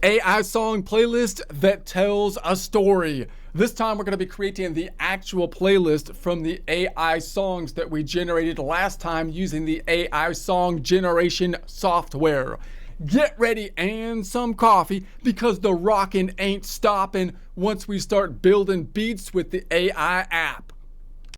AI song playlist that tells a story. This time we're going to be creating the actual playlist from the AI songs that we generated last time using the AI song generation software. Get ready and some coffee because the rockin' ain't stopping once we start building beats with the AI app.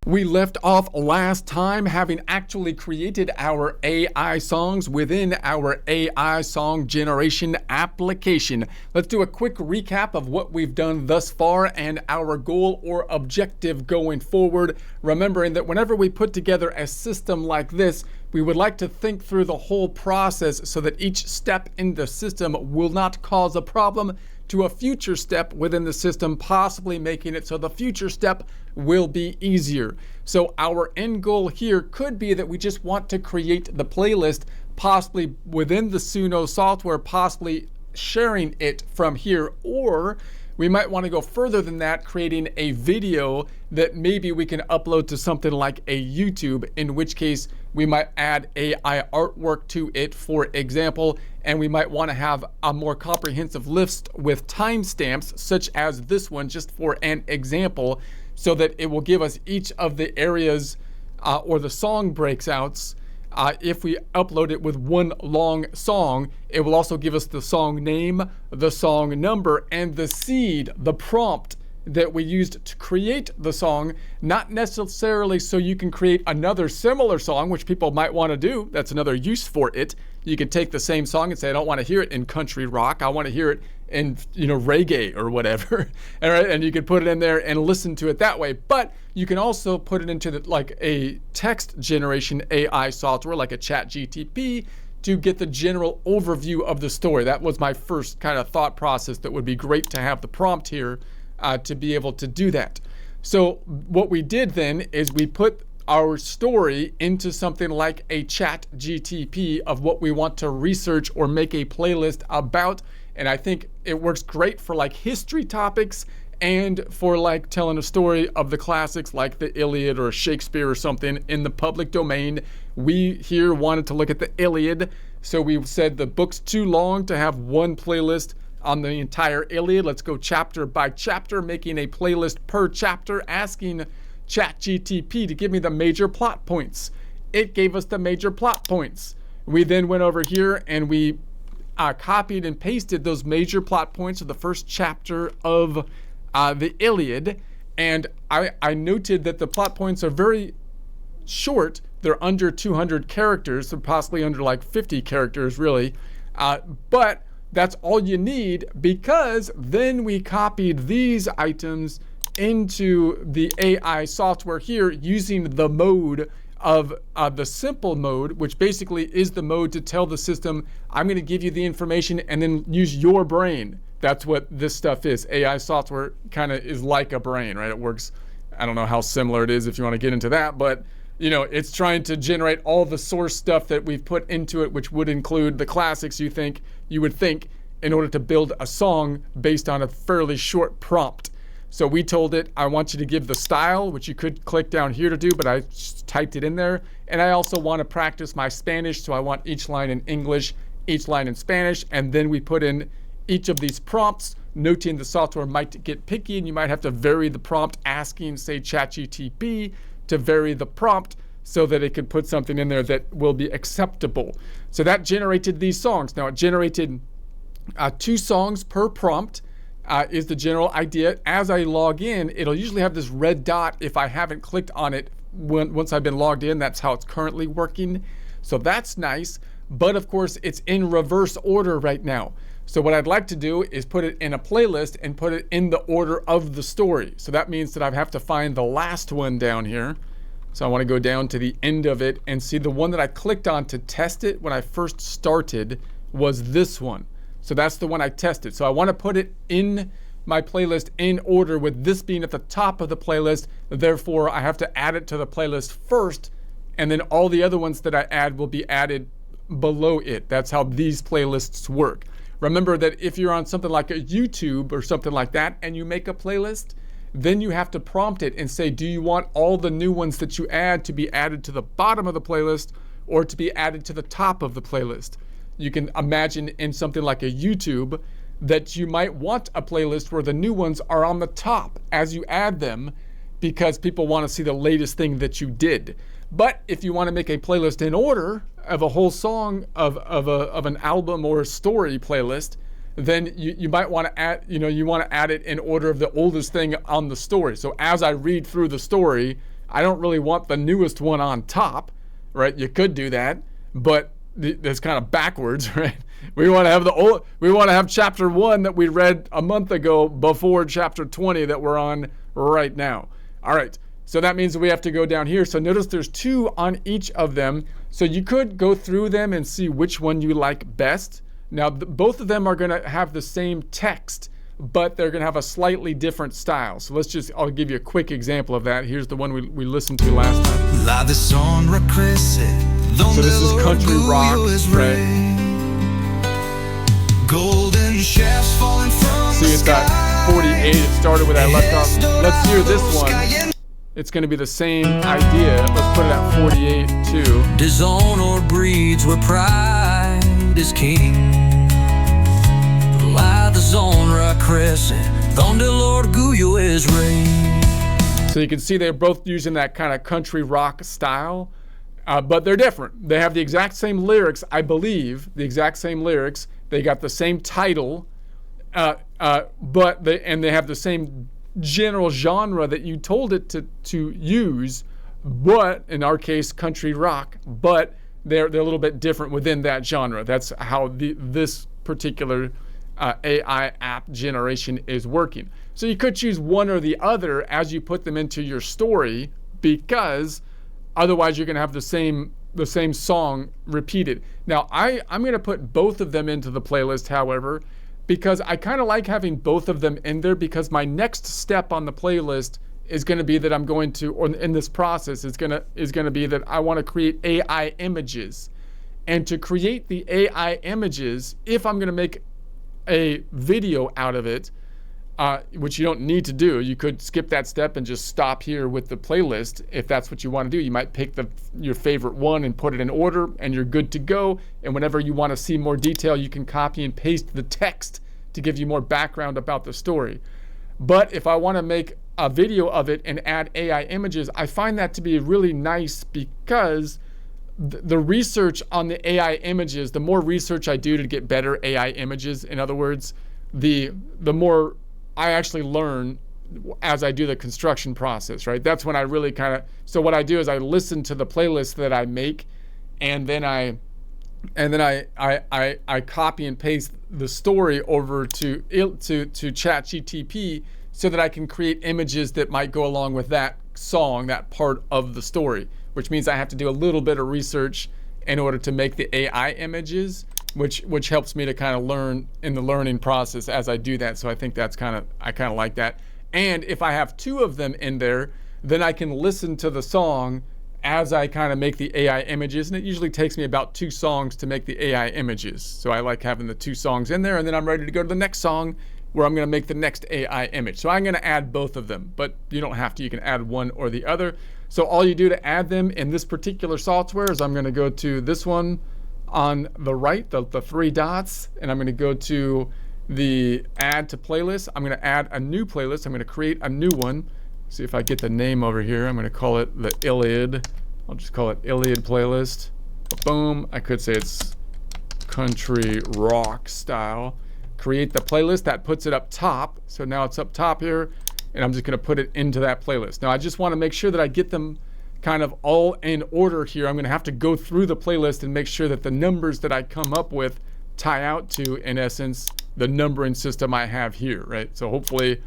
We left off last time having actually created our AI songs within our AI song generation application. Let's do a quick recap of what we've done thus far and our goal or objective going forward, remembering that whenever we put together a system like this, we would like to think through the whole process so that each step in the system will not cause a problem to a future step within the system, possibly making it so the future step will be easier. So our end goal here could be that we just want to create the playlist, possibly within the Suno software, possibly sharing it from here, or we might want to go further than that, creating a video that maybe we can upload to something like a YouTube, in which case we might add AI artwork to it, for example, and we might want to have a more comprehensive list with timestamps, such as this one, just for an example, so that it will give us each of the areas or the song breakouts. If we upload it with one long song, it will also give us the song name, the song number, and the seed, the prompt that we used to create the song, not necessarily so you can create another similar song, which people might want to do. That's another use for it. You can take the same song and say, I don't want to hear it in country rock. I want to hear it in, reggae or whatever. All right, and you can put it in there and listen to it that way. But you can also put it into like a text generation AI software, like a ChatGPT, to get the general overview of the story. That was my first kind of thought process. That would be great to have the prompt here to be able to do that. So what we did then is we put our story into something like a ChatGPT of what we want to research or make a playlist about. And I think it works great for like history topics and for like telling a story of the classics like the Iliad or Shakespeare or something in the public domain. We here wanted to look at the Iliad, so we said the book's too long to have one playlist on the entire Iliad. Let's go chapter by chapter, making a playlist per chapter, asking ChatGPT to give me the major plot points. It gave us the major plot points. We then went over here and we copied and pasted those major plot points of the first chapter of the Iliad. And I noted that the plot points are very short. They're under 200 characters, so possibly under like 50 characters really. But that's all you need, because then we copied these items into the AI software here using the mode of the simple mode, which basically is the mode to tell the system, I'm going to give you the information and then use your brain. That's what this stuff is. AI software kind of is like a brain, right? It works. I don't know how similar it is if you want to get into that, but it's trying to generate all the source stuff that we've put into it, which would include the classics you would think in order to build a song based on a fairly short prompt. So we told it, I want you to give the style, which you could click down here to do, but I just typed it in there. And I also want to practice my Spanish, so I want each line in English, each line in Spanish, and then we put in each of these prompts, noting the software might get picky and you might have to vary the prompt, asking, say, ChatGPT to vary the prompt so that it could put something in there that will be acceptable. So that generated these songs. Now it generated 2 songs per prompt is the general idea. As I log in, it'll usually have this red dot if I haven't clicked on it once I've been logged in. That's how it's currently working. So that's nice. But of course, it's in reverse order right now. So what I'd like to do is put it in a playlist and put it in the order of the story. So that means that I have to find the last one down here. So I want to go down to the end of it and see the one that I clicked on to test it when I first started was this one. So that's the one I tested. So I want to put it in my playlist in order, with this being at the top of the playlist. Therefore, I have to add it to the playlist first, and then all the other ones that I add will be added below it. That's how these playlists work. Remember that if you're on something like a YouTube or something like that and you make a playlist, then you have to prompt it and say, do you want all the new ones that you add to be added to the bottom of the playlist or to be added to the top of the playlist? You can imagine in something like a YouTube, that you might want a playlist where the new ones are on the top as you add them, because people want to see the latest thing that you did. But if you want to make a playlist in order of a whole song of an album or a story playlist, then you might want to add, you want to add it in order of the oldest thing on the story. So as I read through the story, I don't really want the newest one on top, right? You could do that, but that's kind of backwards, right? We want to have chapter 1 that we read a month ago before chapter 20 that we're on right now. All right, so that means we have to go down here. So notice there's 2 on each of them. So you could go through them and see which one you like best. Now, both of them are going to have the same text, but they're going to have a slightly different style. So I'll give you a quick example of that. Here's the one we listened to last time. So this is country rock, right? Golden shafts falling from see, it's at 48. It started with I left off. Let's hear this one. It's going to be the same idea. Let's put it at 48 too. Dishonor breeds where pride is king. Like the Zonra crescent, thunder Lord Guyo is raised. So you can see they're both using that kind of country rock style, but they're different. They have the exact same lyrics, I believe, the exact same lyrics. They got the same title, but they have the same general genre that you told it to use, but in our case, country rock. But they're a little bit different within that genre. That's how this particular AI app generation is working. So you could choose one or the other as you put them into your story, because otherwise you're going to have the same song repeated. Now, I'm going to put both of them into the playlist, however, because I kind of like having both of them in there, because my next step on the playlist is going to be that I'm going to, or in this process, is going to be that I want to create AI images. And to create the AI images, if I'm going to make a video out of it, which you don't need to do. You could skip that step and just stop here with the playlist if that's what you want to do. You might pick your favorite one and put it in order, and you're good to go. And whenever you want to see more detail, you can copy and paste the text to give you more background about the story. But if I want to make a video of it and add AI images, I find that to be really nice, because the research on the AI images, the more research I do to get better AI images, in other words, the more I actually learn as I do the construction process, right? That's when I really so what I do is I listen to the playlist that I make, and then I copy and paste the story over to ChatGPT, so that I can create images that might go along with that song, that part of the story, which means I have to do a little bit of research in order to make the AI images, which helps me to kind of learn in the learning process as I do that. So I think I kind of like that. And if I have 2 of them in there, then I can listen to the song as I kind of make the AI images. And it usually takes me about 2 songs to make the AI images. So I like having the 2 songs in there, and then I'm ready to go to the next song where I'm going to make the next AI image. So I'm going to add both of them, but you don't have to. You can add one or the other. So all you do to add them in this particular software is I'm going to go to this one on the right, the 3 dots, and I'm going to go to the add to playlist. I'm going to add a new playlist. I'm going to create a new one. See if I get the name over here. I'm going to call it the Iliad. I'll just call it Iliad playlist. Boom. I could say it's country rock style. Create the playlist. That puts it up top. So now it's up top here, and I'm just going to put it into that playlist. Now I just want to make sure that I get them kind of all in order here. I'm going to have to go through the playlist and make sure that the numbers that I come up with tie out to, in essence, the numbering system I have here, right? So hopefully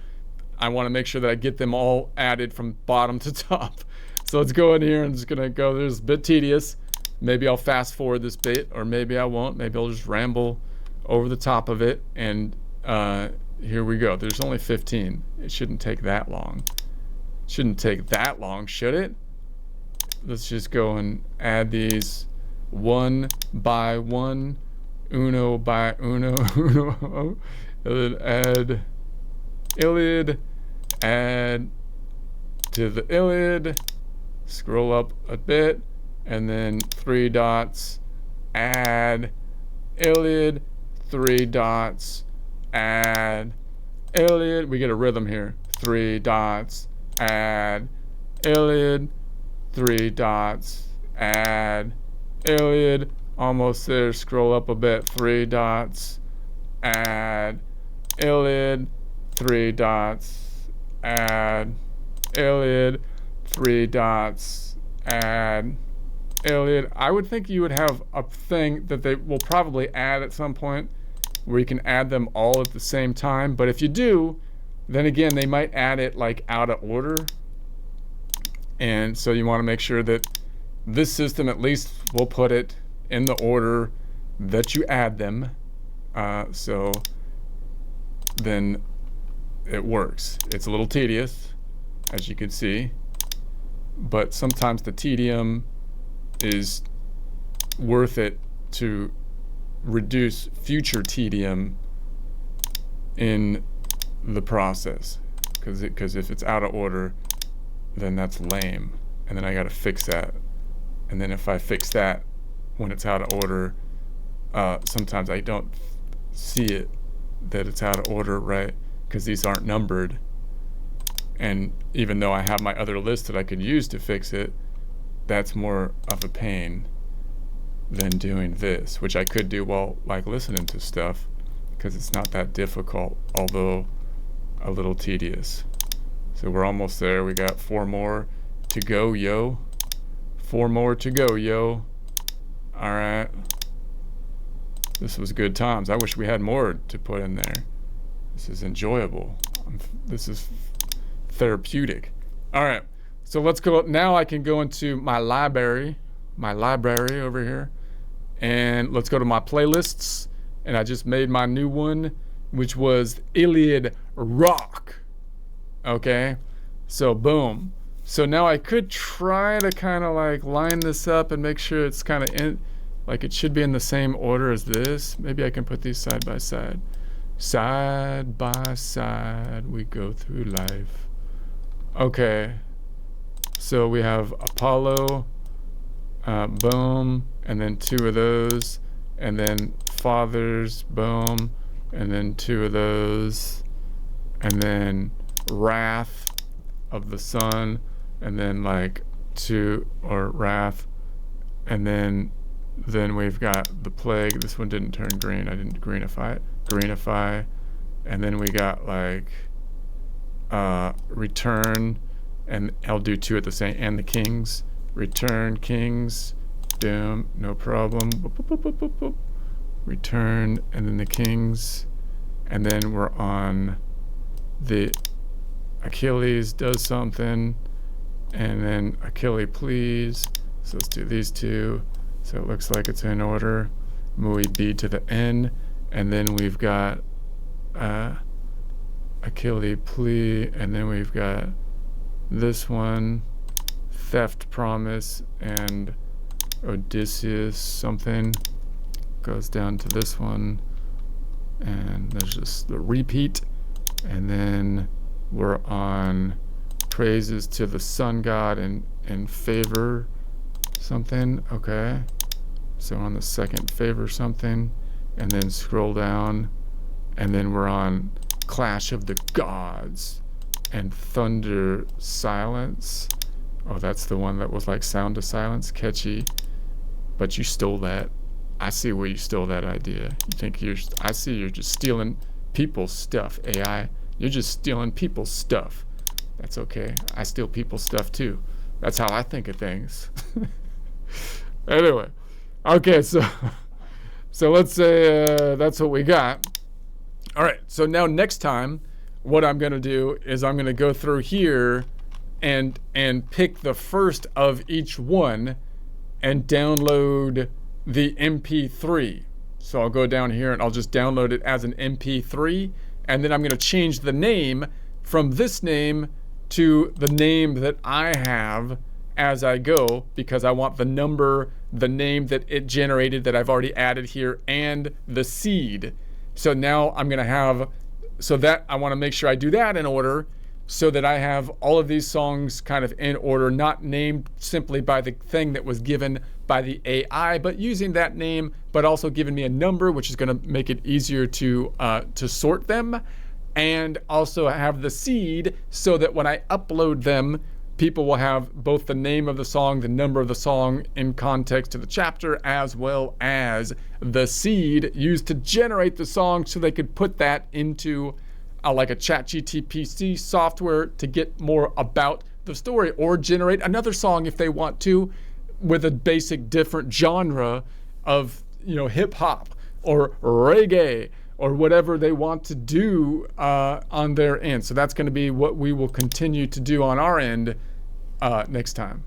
I want to make sure that I get them all added from bottom to top. So let's go in here and just going to go. There's a bit tedious. Maybe I'll fast forward this bit, or maybe I won't. Maybe I'll just ramble over the top of it. And here we go. There's only 15. It shouldn't take that long. It shouldn't take that long, should it? Let's just go and add these one by one, uno by uno, uno, and then add Iliad, add to the Iliad, scroll up a bit, and then 3 dots, add Iliad, 3 dots, add Iliad. We get a rhythm here. 3 dots, add Iliad. 3 dots, add Iliad. Almost there. Scroll up a bit. 3 dots, add Iliad. 3 dots, add Iliad. 3 dots, add Iliad. I would think you would have a thing that they will probably add at some point where you can add them all at the same time. But if you do, then again, they might add it like out of order. And so you want to make sure that this system at least will put it in the order that you add them. So then it works. It's a little tedious, as you can see, but sometimes the tedium is worth it to reduce future tedium in the process, because if it's out of order, then that's lame, and then I got to fix that. And then if I fix that when it's out of order, sometimes I don't see it that it's out of order, right? Because these aren't numbered, and even though I have my other list that I could use to fix it, that's more of a pain than doing this, which I could do while like listening to stuff, because it's not that difficult, although a little tedious. So we're almost there. We got 4 more to go, yo. 4 more to go, yo. All right. This was good times. I wish we had more to put in there. This is enjoyable. This is therapeutic. All right. So let's go. Now I can go into my library over here. And let's go to my playlists. And I just made my new one, which was Iliad Rock. Okay. So boom. So now I could try to kind of like line this up and make sure it's kind of in, like it should be in the same order as this. Maybe I can put these side by side. Side by side, we go through life. Okay. So we have Apollo, boom, and then 2 of those, and then Fathers, boom, and then 2 of those, and then Wrath of the Sun, and then like 2 or Wrath, and then we've got the Plague. This one didn't turn green. I didn't greenify it. Greenify, and then we got like Return, and I'll do 2 at the same, and the Kings. Return, Kings, boom, no problem. Boop, boop, boop, boop, boop, boop. Return, and then the Kings, and then we're on the Achilles does something, and then Achilles please. So let's do these 2. So it looks like it's in order. Muy B to the N, and then we've got Achilles plea, and then we've got this one, Theft Promise, and Odysseus something goes down to this one, and there's just the repeat, and then we're on Praises to the Sun God and Favor something. Okay, so on the second Favor something, and then scroll down, and then we're on Clash of the Gods and Thunder Silence. Oh, that's the one that was like Sound of Silence, catchy, but you stole that. I see where you stole that idea. You think I see you're just stealing people's stuff, AI. You're just stealing people's stuff. That's okay. I steal people's stuff too. That's how I think of things. Anyway, okay, so let's say that's what we got. All right, so now next time, what I'm gonna do is I'm gonna go through here and pick the first of each one and download the MP3. So I'll go down here and I'll just download it as an MP3, and then I'm gonna change the name from this name to the name that I have as I go, because I want the number, the name that it generated that I've already added here, and the seed. So now I'm gonna have, so that I wanna make sure I do that in order. so that I have all of these songs kind of in order, not named simply by the thing that was given by the AI, but using that name, but also giving me a number, which is going to make it easier to sort them, and also have the seed so that when I upload them, people will have both the name of the song, the number of the song in context to the chapter, as well as the seed used to generate the song, so they could put that into like a ChatGPT software to get more about the story, or generate another song if they want to with a basic different genre of, hip hop or reggae or whatever they want to do on their end. So that's going to be what we will continue to do on our end next time.